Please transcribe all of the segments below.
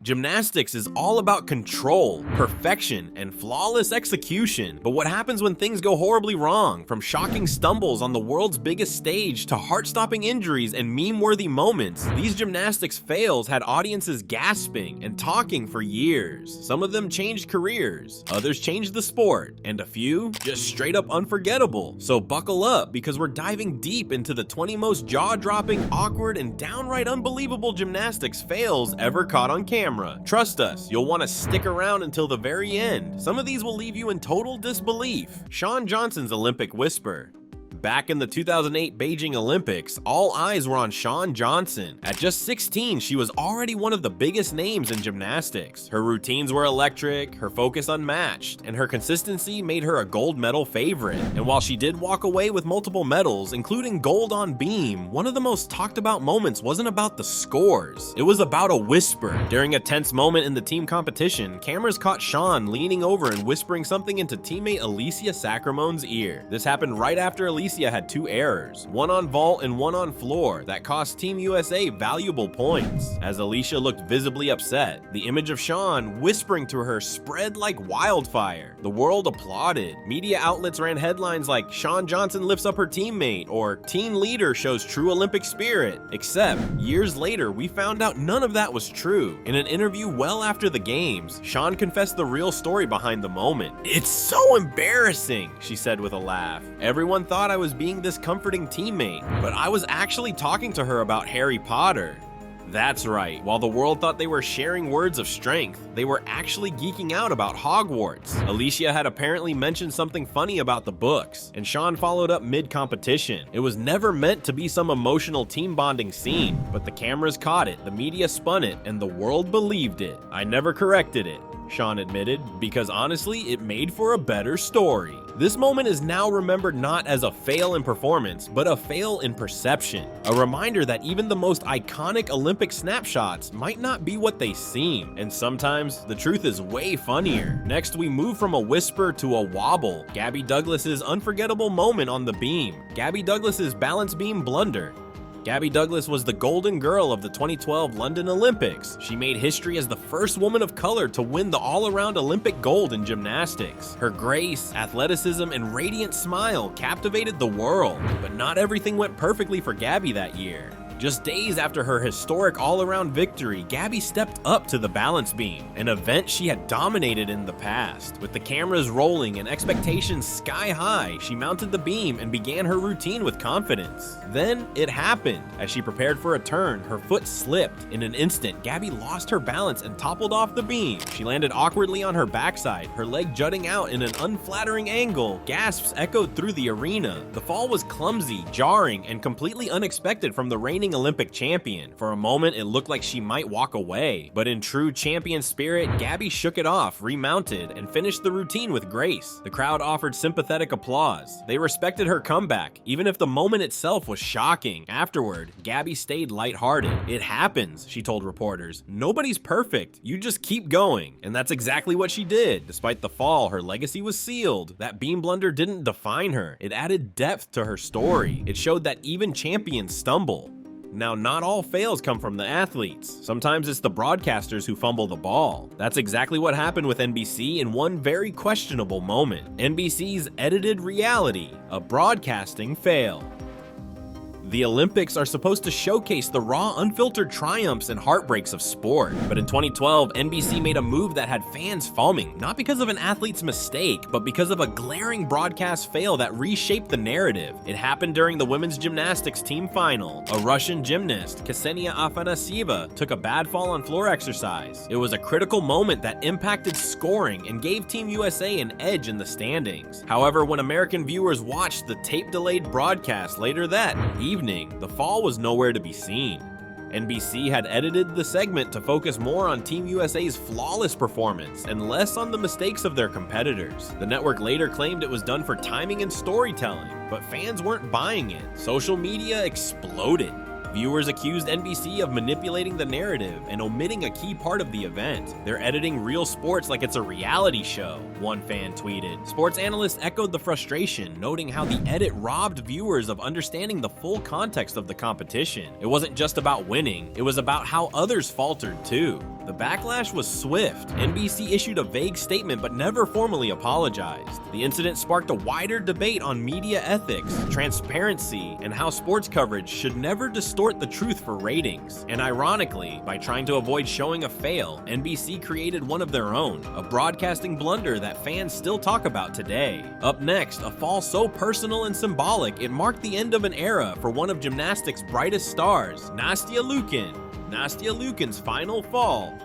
Gymnastics is all about control, perfection, and flawless execution. But what happens when things go horribly wrong? From shocking stumbles on the world's biggest stage to heart-stopping injuries and meme-worthy moments, these gymnastics fails had audiences gasping and talking for years. Some of them changed careers, others changed the sport, and a few just straight up unforgettable. So buckle up, because we're diving deep into the 20 most jaw-dropping, awkward, and downright unbelievable gymnastics fails ever caught on camera. Trust us, you'll want to stick around until the very end. Some of these will leave you in total disbelief. Shawn Johnsons Olympic whisper. Back in the 2008 Beijing Olympics, all eyes were on Shawn Johnson. At just 16, she was already one of the biggest names in gymnastics. Her routines were electric, her focus unmatched, and her consistency made her a gold medal favorite. And while she did walk away with multiple medals, including gold on beam, one of the most talked about moments wasn't about the scores. It was about a whisper. During a tense moment in the team competition, cameras caught Shawn leaning over and whispering something into teammate Aaliyah Sacramone's ear. This happened right after Aaliyah had two errors, one on vault and one on floor, that cost Team USA valuable points. As Aaliyah looked visibly upset, the image of Shawn whispering to her spread like wildfire. The world applauded. Media outlets ran headlines like "Shawn Johnson lifts up her teammate" or "Teen leader shows true Olympic spirit." Except, years later, we found out none of that was true. In an interview well after the games, Shawn confessed the real story behind the moment. "It's so embarrassing," she said with a laugh. "Everyone thought I was being this comforting teammate, but I was actually talking to her about Harry Potter." That's right, while the world thought they were sharing words of strength, they were actually geeking out about Hogwarts. Aaliyah had apparently mentioned something funny about the books, and Shawn followed up mid-competition. It was never meant to be some emotional team bonding scene, but the cameras caught it, the media spun it, and the world believed it. "I never corrected it," Shawn admitted, "because honestly, it made for a better story." This moment is now remembered not as a fail in performance, but a fail in perception. A reminder that even the most iconic Olympic snapshots might not be what they seem, and sometimes the truth is way funnier. Next, we move from a whisper to a wobble. Gabby Douglass's unforgettable moment on the beam. Gabby Douglass's balance beam blunder. Gabby Douglass was the golden girl of the 2012 London Olympics. She made history as the first woman of color to win the all-around Olympic gold in gymnastics. Her grace, athleticism, and radiant smile captivated the world. But not everything went perfectly for Gabby that year. Just days after her historic all-around victory, Gabby stepped up to the balance beam, an event she had dominated in the past. With the cameras rolling and expectations sky high, she mounted the beam and began her routine with confidence. Then it happened. As she prepared for a turn, her foot slipped. In an instant, Gabby lost her balance and toppled off the beam. She landed awkwardly on her backside, her leg jutting out in an unflattering angle. Gasps echoed through the arena. The fall was clumsy, jarring, and completely unexpected from the reigning Olympic champion. For a moment, it looked like she might walk away, but in true champion spirit, Gabby shook it off, remounted, and finished the routine with grace. The crowd offered sympathetic applause. They respected her comeback, even if the moment itself was shocking. Afterward, Gabby stayed lighthearted. "It happens," she told reporters. "Nobody's perfect. You just keep going." And that's exactly what she did. Despite the fall, her legacy was sealed. That beam blunder didn't define her. It added depth to her story. It showed that even champions stumble. Now, not all fails come from the athletes. Sometimes it's the broadcasters who fumble the ball. That's exactly what happened with NBC in one very questionable moment. NBC's edited reality, a broadcasting fail. The Olympics are supposed to showcase the raw, unfiltered triumphs and heartbreaks of sport. But in 2012, NBC made a move that had fans foaming, not because of an athlete's mistake, but because of a glaring broadcast fail that reshaped the narrative. It happened during the women's gymnastics team final. A Russian gymnast, Ksenia Afanasieva, took a bad fall on floor exercise. It was a critical moment that impacted scoring and gave Team USA an edge in the standings. However, when American viewers watched the tape-delayed broadcast later that evening, the fall was nowhere to be seen. NBC had edited the segment to focus more on Team USA's flawless performance and less on the mistakes of their competitors. The network later claimed it was done for timing and storytelling, but fans weren't buying it. Social media exploded. Viewers accused NBC of manipulating the narrative and omitting a key part of the event. "They're editing real sports like it's a reality show," one fan tweeted. Sports analysts echoed the frustration, noting how the edit robbed viewers of understanding the full context of the competition. It wasn't just about winning, it was about how others faltered too. The backlash was swift. NBC issued a vague statement but never formally apologized. The incident sparked a wider debate on media ethics, transparency, and how sports coverage should never distort the truth for ratings. And ironically, by trying to avoid showing a fail, NBC created one of their own, a broadcasting blunder that fans still talk about today. Up next, a fall so personal and symbolic it marked the end of an era for one of gymnastics' brightest stars, Nastia Lucans. Nastia Lucans' final fall.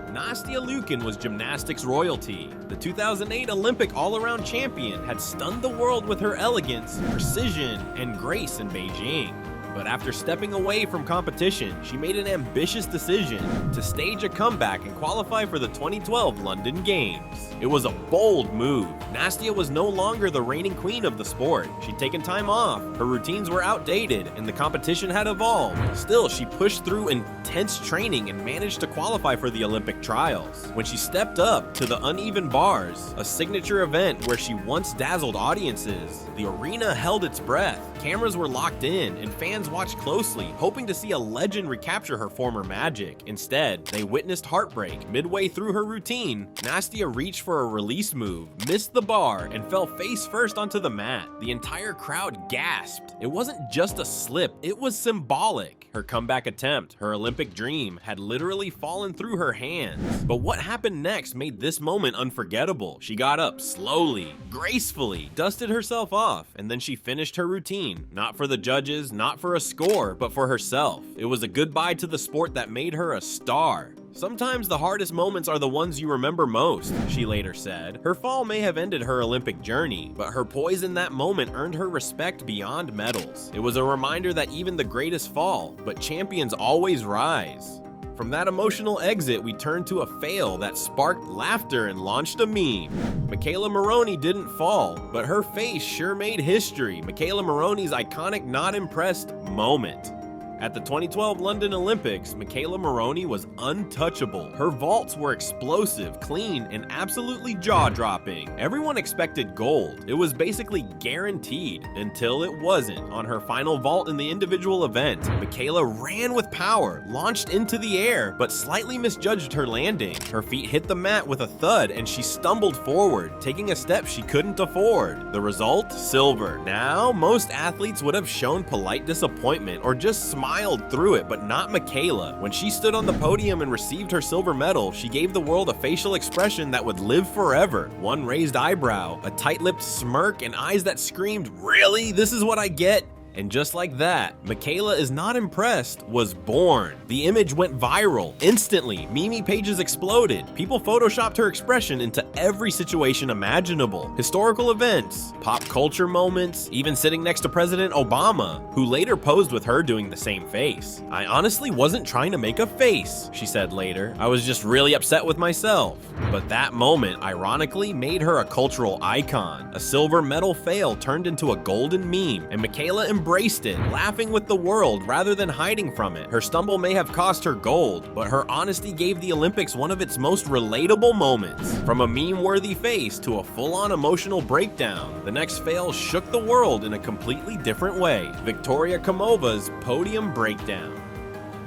Nastia Lucans was gymnastics royalty. The 2008 Olympic all-around champion had stunned the world with her elegance, precision, and grace in Beijing. But after stepping away from competition, she made an ambitious decision to stage a comeback and qualify for the 2012 London Games. It was a bold move. Nastia was no longer the reigning queen of the sport. She'd taken time off, her routines were outdated, and the competition had evolved. Still, she pushed through intense training and managed to qualify for the Olympic trials. When she stepped up to the uneven bars, a signature event where she once dazzled audiences, the arena held its breath. Cameras were locked in, and fans watched closely, hoping to see a legend recapture her former magic. Instead, they witnessed heartbreak. Midway through her routine, Nastia reached for a release move, missed the bar, and fell face first onto the mat. The entire crowd gasped. It wasn't just a slip, it was symbolic. Her comeback attempt, her Olympic dream, had literally fallen through her hands. But what happened next made this moment unforgettable. She got up slowly, gracefully, dusted herself off, and then she finished her routine. Not for the judges, not for a score, but for herself. It was a goodbye to the sport that made her a star. Sometimes the hardest moments are the ones you remember most, she later said. Her fall may have ended her Olympic journey, but her poise in that moment earned her respect beyond medals. It was a reminder that even the greatest fall, but champions always rise. From that emotional exit, we turned to a fail that sparked laughter and launched a meme. Michaela Moron didn't fall, but her face sure made history. Michaela Moron's iconic not impressed moment. At the 2012 London Olympics, Michaela Moron was untouchable. Her vaults were explosive, clean, and absolutely jaw-dropping. Everyone expected gold. It was basically guaranteed, until it wasn't. On her final vault in the individual event, Michaela ran with power, launched into the air, but slightly misjudged her landing. Her feet hit the mat with a thud, and she stumbled forward, taking a step she couldn't afford. The result? Silver. Now, most athletes would have shown polite disappointment or just smiled through it, but not Michaela. When she stood on the podium and received her silver medal, she gave the world a facial expression that would live forever. One raised eyebrow, a tight-lipped smirk, and eyes that screamed, "Really? This is what I get?" And just like that, Michaela is not impressed was born. The image went viral. Instantly, meme pages exploded. People photoshopped her expression into every situation imaginable. Historical events, pop culture moments, even sitting next to President Obama, who later posed with her doing the same face. "I honestly wasn't trying to make a face," she said later. "I was just really upset with myself." But that moment, ironically, made her a cultural icon. A silver medal fail turned into a golden meme, and Michaela embraced it, laughing with the world rather than hiding from it. Her stumble may have cost her gold, but her honesty gave the Olympics one of its most relatable moments. From a meme-worthy face to a full-on emotional breakdown, the next fail shook the world in a completely different way. Victoria Kamovas' podium breakdown.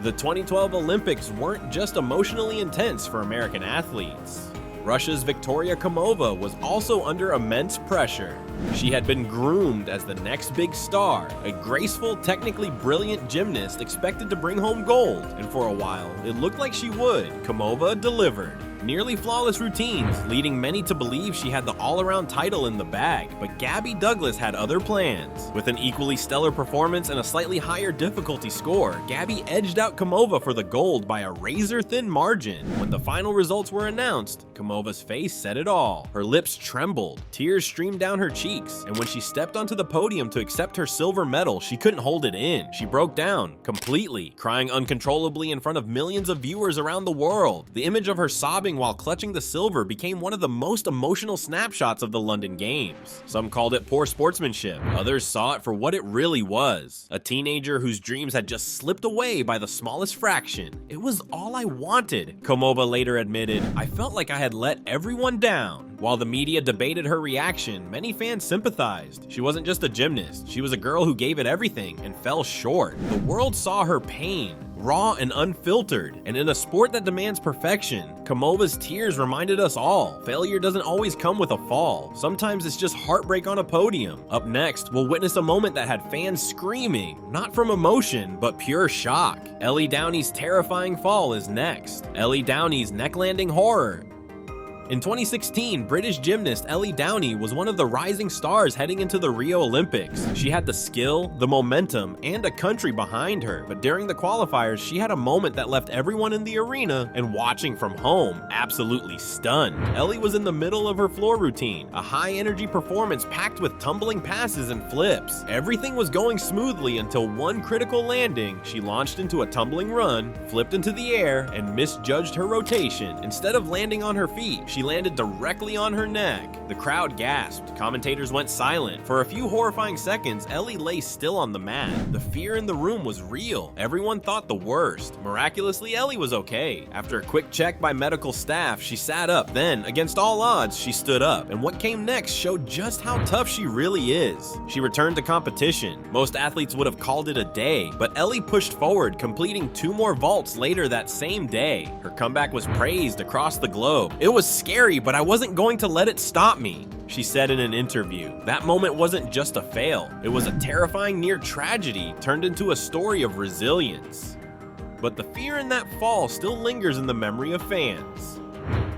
The 2012 Olympics weren't just emotionally intense for American athletes. Russia's Victoria Kamova was also under immense pressure. She had been groomed as the next big star, a graceful, technically brilliant gymnast expected to bring home gold, and for a while, it looked like she would. Kamova delivered. Nearly flawless routines, leading many to believe she had the all-around title in the bag, but Gabby Douglass had other plans. With an equally stellar performance and a slightly higher difficulty score, Gabby edged out Kamova for the gold by a razor-thin margin. When the final results were announced, Kamova's face said it all. Her lips trembled, tears streamed down her cheeks, and when she stepped onto the podium to accept her silver medal, she couldn't hold it in. She broke down, completely, crying uncontrollably in front of millions of viewers around the world. The image of her sobbing while clutching the silver became one of the most emotional snapshots of the London Games. Some called it poor sportsmanship, others saw it for what it really was. A teenager whose dreams had just slipped away by the smallest fraction. "It was all I wanted," Kamova later admitted. "I felt like I had let everyone down." While the media debated her reaction, many fans sympathized. She wasn't just a gymnast, she was a girl who gave it everything and fell short. The world saw her pain, raw and unfiltered, and in a sport that demands perfection, Kamovas' tears reminded us all, failure doesn't always come with a fall. Sometimes it's just heartbreak on a podium. Up next, we'll witness a moment that had fans screaming, not from emotion, but pure shock. Ellie Downeys' terrifying fall is next. Ellie Downeys' neck landing horror. In 2016, British gymnast Ellie Downeys was one of the rising stars heading into the Rio Olympics. She had the skill, the momentum, and a country behind her, but during the qualifiers, she had a moment that left everyone in the arena and watching from home absolutely stunned. Ellie was in the middle of her floor routine, a high-energy performance packed with tumbling passes and flips. Everything was going smoothly until one critical landing. She launched into a tumbling run, flipped into the air, and misjudged her rotation. Instead of landing on her feet, she landed directly on her neck. The crowd gasped. Commentators went silent. For a few horrifying seconds, Ellie lay still on the mat. The fear in the room was real. Everyone thought the worst. Miraculously, Ellie was okay. After a quick check by medical staff, she sat up. Then, against all odds, she stood up. And what came next showed just how tough she really is. She returned to competition. Most athletes would have called it a day, but Ellie pushed forward, completing 2 more vaults later that same day. Her comeback was praised across the globe. It was scary, but I wasn't going to let it stop me, she said in an interview. That moment wasn't just a fail. It was a terrifying near tragedy turned into a story of resilience. But the fear in that fall still lingers in the memory of fans.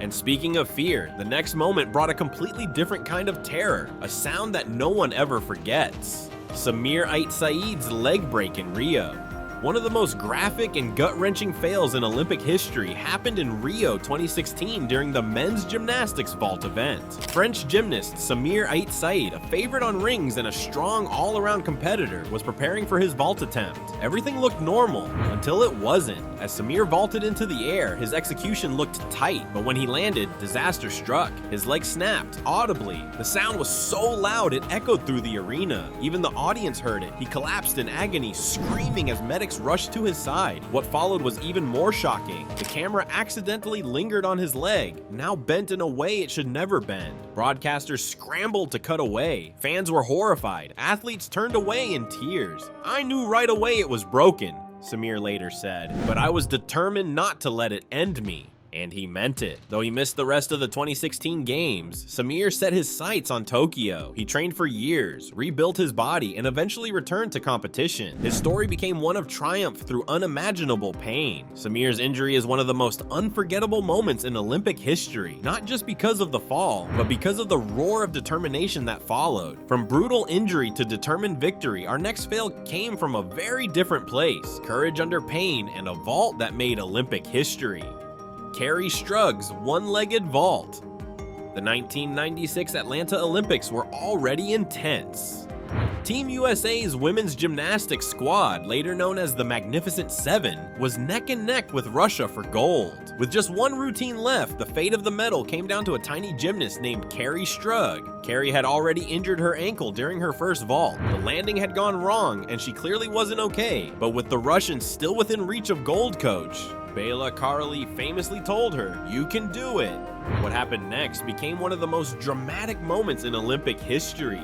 And speaking of fear, the next moment brought a completely different kind of terror, a sound that no one ever forgets. Samir Aspinalls' leg break in Rio. One of the most graphic and gut-wrenching fails in Olympic history happened in Rio 2016 during the men's gymnastics vault event. French gymnast Samir Aspinalls, a favorite on rings and a strong all-around competitor, was preparing for his vault attempt. Everything looked normal until it wasn't. As Samir vaulted into the air, his execution looked tight, but when he landed, disaster struck. His leg snapped audibly. The sound was so loud it echoed through the arena. Even the audience heard it. He collapsed in agony, screaming as medics rushed to his side. What followed was even more shocking. The camera accidentally lingered on his leg, now bent in a way it should never bend. Broadcasters scrambled to cut away. Fans were horrified. Athletes turned away in tears. I knew right away it was broken, Samir later said, but I was determined not to let it end me. And he meant it. Though he missed the rest of the 2016 games, Samir set his sights on Tokyo. He trained for years, rebuilt his body, and eventually returned to competition. His story became one of triumph through unimaginable pain. Samir's injury is one of the most unforgettable moments in Olympic history, not just because of the fall, but because of the roar of determination that followed. From brutal injury to determined victory, our next fail came from a very different place: courage under pain and a vault that made Olympic history. Carrie Strugs' one-legged vault. The 1996 Atlanta Olympics were already intense. Team USA's women's gymnastics squad, later known as the Magnificent Seven, was neck and neck with Russia for gold. With just one routine left, the fate of the medal came down to a tiny gymnast named Carrie Strugs. Carrie had already injured her ankle during her first vault. The landing had gone wrong, and she clearly wasn't okay. But with the Russians still within reach of gold, coach Bela Karli famously told her, "You can do it." What happened next became one of the most dramatic moments in Olympic history.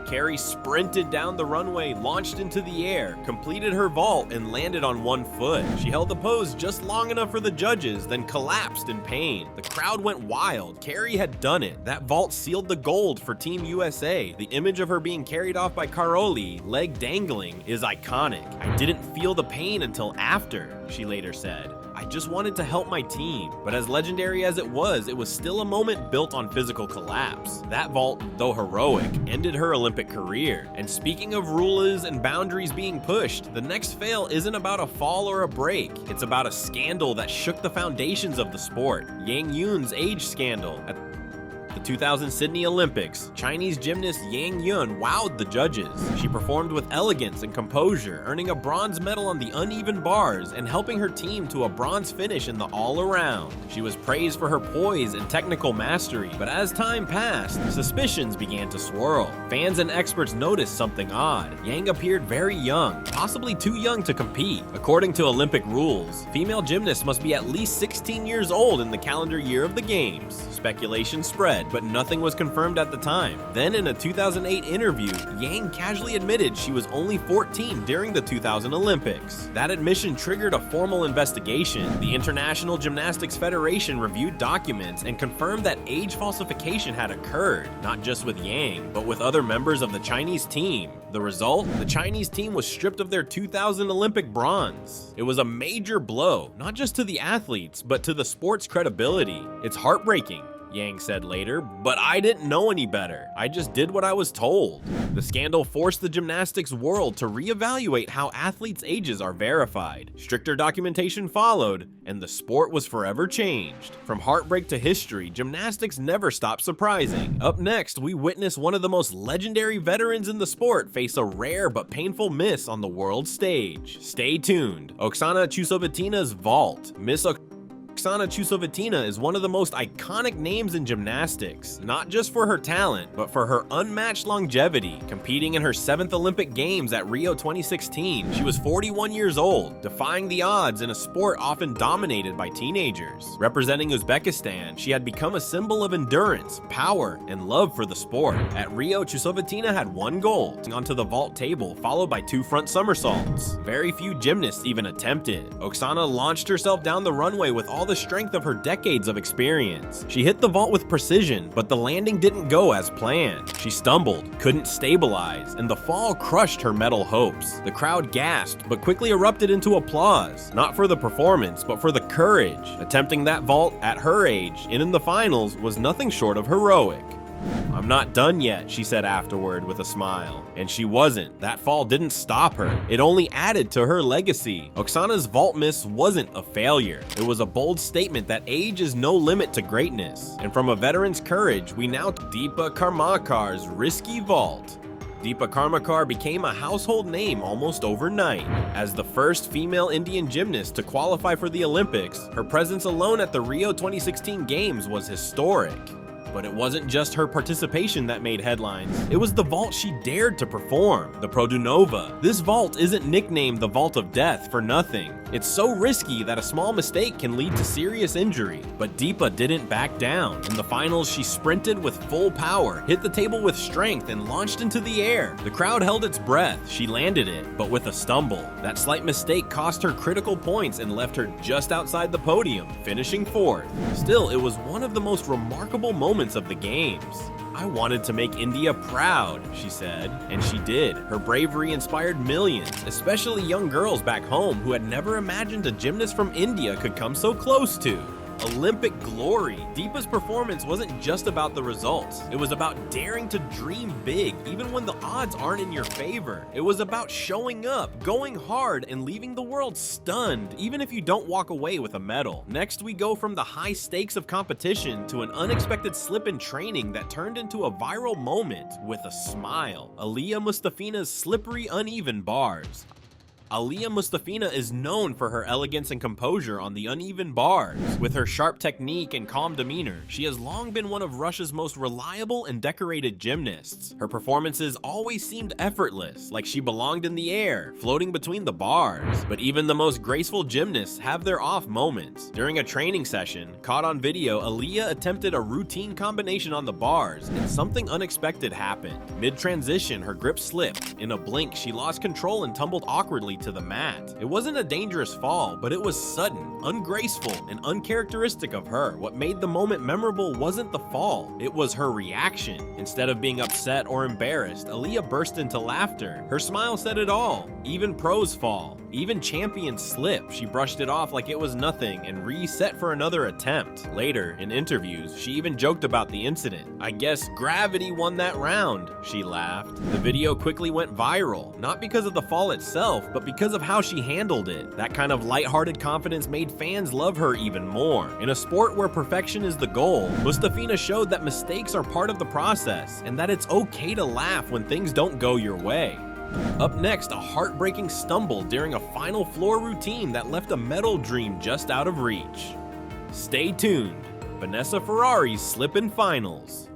Carrie sprinted down the runway, launched into the air, completed her vault, and landed on one foot. She held the pose just long enough for the judges, then collapsed in pain. The crowd went wild. Carrie had done it. That vault sealed the gold for Team USA. The image of her being carried off by Karoli, leg dangling, is iconic. "I didn't feel the pain until after," she later said. "I just wanted to help my team." But as legendary as it was still a moment built on physical collapse. That vault, though heroic, ended her Olympic career. And speaking of rules and boundaries being pushed, the next fail isn't about a fall or a break. It's about a scandal that shook the foundations of the sport. Yang Yun's age scandal. At the 2000 Sydney Olympics, Chinese gymnast Yang Yun wowed the judges. She performed with elegance and composure, earning a bronze medal on the uneven bars and helping her team to a bronze finish in the all-around. She was praised for her poise and technical mastery, but as time passed, suspicions began to swirl. Fans and experts noticed something odd. Yang appeared very young, possibly too young to compete. According to Olympic rules, female gymnasts must be at least 16 years old in the calendar year of the Games. Speculation spread, but nothing was confirmed at the time. Then in a 2008 interview, Yang casually admitted she was only 14 during the 2000 Olympics. That admission triggered a formal investigation. The International Gymnastics Federation reviewed documents and confirmed that age falsification had occurred, not just with Yang, but with other members of the Chinese team. The result? The Chinese team was stripped of their 2000 Olympic bronze. It was a major blow, not just to the athletes, but to the sport's credibility. It's heartbreaking, Yang said later, but I didn't know any better. I just did what I was told. The scandal forced the gymnastics world to reevaluate how athletes' ages are verified. Stricter documentation followed, and the sport was forever changed. From heartbreak to history, gymnastics never stopped surprising. Up next, we witness one of the most legendary veterans in the sport face a rare but painful miss on the world stage. Stay tuned. Oxana Chusovvatinas vault. Miss Oxana Chusovvatinas is one of the most iconic names in gymnastics, not just for her talent, but for her unmatched longevity. Competing in her 7th Olympic Games at Rio 2016, she was 41 years old, defying the odds in a sport often dominated by teenagers. Representing Uzbekistan, she had become a symbol of endurance, power, and love for the sport. At Rio, Chusovvatinas had one goal, onto the vault table, followed by 2 front somersaults. Very few gymnasts even attempted. Oxana launched herself down the runway with all the strength of her decades of experience. She hit the vault with precision, but the landing didn't go as planned. She stumbled, couldn't stabilize, and the fall crushed her medal hopes. The crowd gasped, but quickly erupted into applause, not for the performance, but for the courage. Attempting that vault at her age and in the finals was nothing short of heroic. "I'm not done yet," she said afterward with a smile. And she wasn't. That fall didn't stop her. It only added to her legacy. Oxana's vault miss wasn't a failure. It was a bold statement that age is no limit to greatness. And from a veteran's courage, we now Deepa Karmakar's risky vault. Deepa Karmakar became a household name almost overnight. As the first female Indian gymnast to qualify for the Olympics, her presence alone at the Rio 2016 Games was historic. But it wasn't just her participation that made headlines. It was the vault she dared to perform, the Produnova. This vault isn't nicknamed the Vault of Death for nothing. It's so risky that a small mistake can lead to serious injury. But Deepa didn't back down. In the finals, she sprinted with full power, hit the table with strength, and launched into the air. The crowd held its breath. She landed it, but with a stumble. That slight mistake cost her critical points and left her just outside the podium, finishing 4th. Still, it was one of the most remarkable moments of the Games. "I wanted to make India proud," she said, and she did. Her bravery inspired millions, especially young girls back home who had never imagined a gymnast from India could come so close to Olympic glory. Deepa's performance wasn't just about the results. It was about daring to dream big, even when the odds aren't in your favor. It was about showing up, going hard, and leaving the world stunned, even if you don't walk away with a medal. Next, we go from the high stakes of competition to an unexpected slip in training that turned into a viral moment with a smile. Aaliyah Mustaphinas' slippery, uneven bars. Aaliyah Mustaphinas is known for her elegance and composure on the uneven bars. With her sharp technique and calm demeanor, she has long been one of Russia's most reliable and decorated gymnasts. Her performances always seemed effortless, like she belonged in the air, floating between the bars. But even the most graceful gymnasts have their off moments. During a training session, caught on video, Aaliyah attempted a routine combination on the bars, and something unexpected happened. Mid-transition, her grip slipped. In a blink, she lost control and tumbled awkwardly to the mat. It wasn't a dangerous fall, but it was sudden, ungraceful, and uncharacteristic of her. What made the moment memorable wasn't the fall, it was her reaction. Instead of being upset or embarrassed, Aaliyah burst into laughter. Her smile said it all. Even pros fall. Even champions slip. She brushed it off like it was nothing and reset for another attempt. Later, in interviews, she even joked about the incident. "I guess gravity won that round," she laughed. The video quickly went viral, not because of the fall itself, but because of how she handled it. That kind of lighthearted confidence made fans love her even more. In a sport where perfection is the goal, Mustaphinas showed that mistakes are part of the process and that it's okay to laugh when things don't go your way. Up next, a heartbreaking stumble during a final floor routine that left a medal dream just out of reach. Stay tuned. Vanessa Ferraris slip in finals.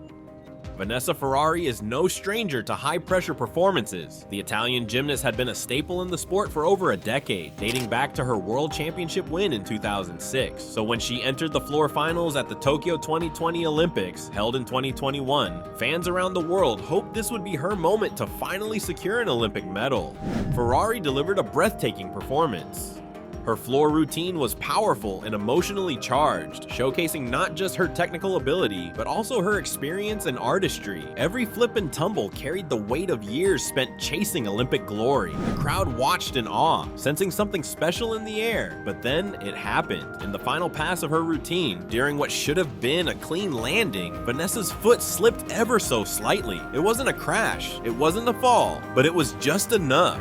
Vanessa Ferraris is no stranger to high-pressure performances. The Italian gymnast had been a staple in the sport for over a decade, dating back to her World Championship win in 2006. So when she entered the floor finals at the Tokyo 2020 Olympics, held in 2021, fans around the world hoped this would be her moment to finally secure an Olympic medal. Ferrari delivered a breathtaking performance. Her floor routine was powerful and emotionally charged, showcasing not just her technical ability, but also her experience and artistry. Every flip and tumble carried the weight of years spent chasing Olympic glory. The crowd watched in awe, sensing something special in the air. But then it happened. In the final pass of her routine, during what should have been a clean landing, Vanessa's foot slipped ever so slightly. It wasn't a crash, it wasn't a fall, but it was just enough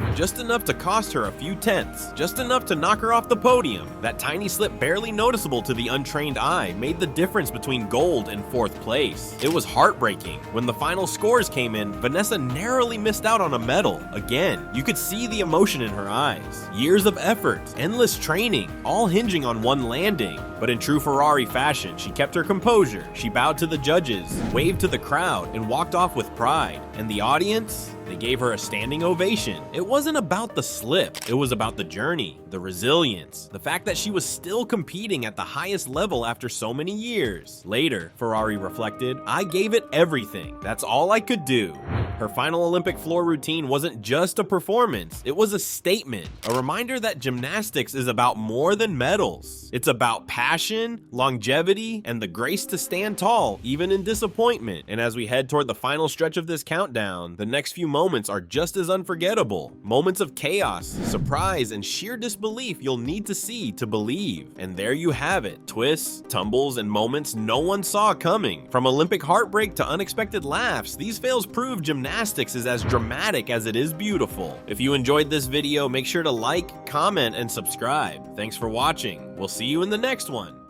to cost her a few tenths, just enough to knock her off the podium. That tiny slip, barely noticeable to the untrained eye, made the difference between gold and fourth place. It was heartbreaking. When the final scores came in, Vanessa narrowly missed out on a medal. Again, you could see the emotion in her eyes. Years of effort, endless training, all hinging on one landing. But in true Ferrari fashion, she kept her composure. She bowed to the judges, waved to the crowd, and walked off with pride. And the audience? They gave her a standing ovation. It wasn't about the slip, it was about the journey, the resilience, the fact that she was still competing at the highest level after so many years. Later, Ferrari reflected, "I gave it everything. That's all I could do." Her final Olympic floor routine wasn't just a performance, it was a statement, a reminder that gymnastics is about more than medals. It's about passion, longevity, and the grace to stand tall, even in disappointment. And as we head toward the final stretch of this countdown, the next few moments are just as unforgettable. Moments of chaos, surprise, and sheer disbelief you'll need to see to believe. And there you have it, twists, tumbles, and moments no one saw coming. From Olympic heartbreak to unexpected laughs, these fails prove gymnastics is as dramatic as it is beautiful. If you enjoyed this video, make sure to like, comment, and subscribe. Thanks for watching. We'll see you in the next one.